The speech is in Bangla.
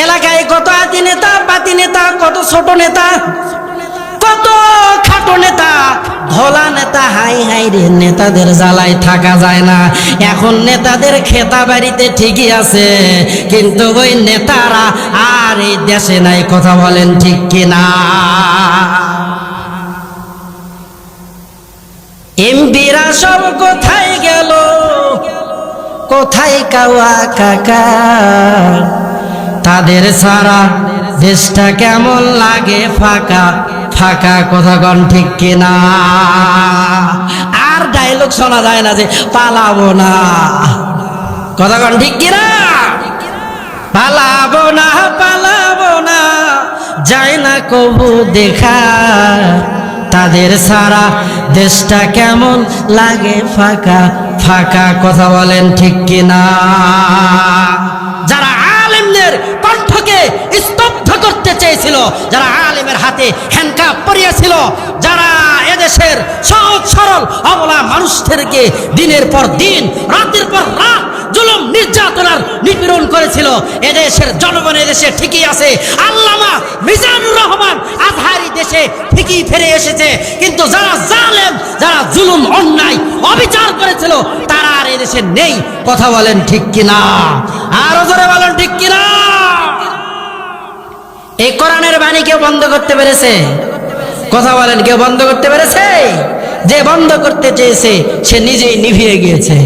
এলাকায় কত আতি নেতা, পাতি নেতা, কত ছোট নেতা, কত খাটো নেতা, ধলা নেতা। হাই হাই রে, নেতাদের জ্বালায় থাকা যায় না। এখন নেতাদের খেতা বাড়িতে ঠিকই আছে, কিন্তু ওই নেতারা আর এই দেশে নাই। কথা বলেন ঠিক কিনা? এমপিরা সব কোথায় গেল? কোথায় কাওয়া কাকা? তাদের সারা দেশটা কেমন লাগে ফাঁকা ফাঁকা। কথা কন ঠিক কিনা? আর ডায়লগ শোনা যায় না যে পালাবো না। কথা কন ঠিক কিনা? পালাবো না, পালাবো না, যায় না কবু দেখা। তাদের সারা দেশটা কেমন লাগে ফাঁকা ফাঁকা। কথা বলেন ঠিক কিনা? যারা আলেমদের কণ্ঠকে স্তব্ধ করতে চেয়েছিল, যারা আলেমের হাতে হ্যান্ডকাপ পরিয়েছিল, যারা এদেশের সহজ সরল অবলা মানুষদেরকে দিনের পর দিন, রাতের পর রাত জুলুম নির্যাতনার নিপীড়ন করেছিল, এদেশের জনগণ এদেশে ঠিকই আছে। আল্লামা মিজানুর রহমান আজহারি দেশে ঠিকই ফিরে এসেছে। কিন্তু যারা জালেম, যারা জুলুম অন্যায় অবিচার করেছিল, তারা আর এদেশে নেই। কথা বলেন ঠিক কিনা? আরো জোরে বলেন ঠিক কিনা? এই কোরআনের বাণী কেউ বন্ধ করতে পেরেছে? কথা বলেন, কেউ বন্ধ করতে পেরেছে? যে বন্ধ করতে চেয়েছে সে নিজেই নিভিয়ে গিয়েছে।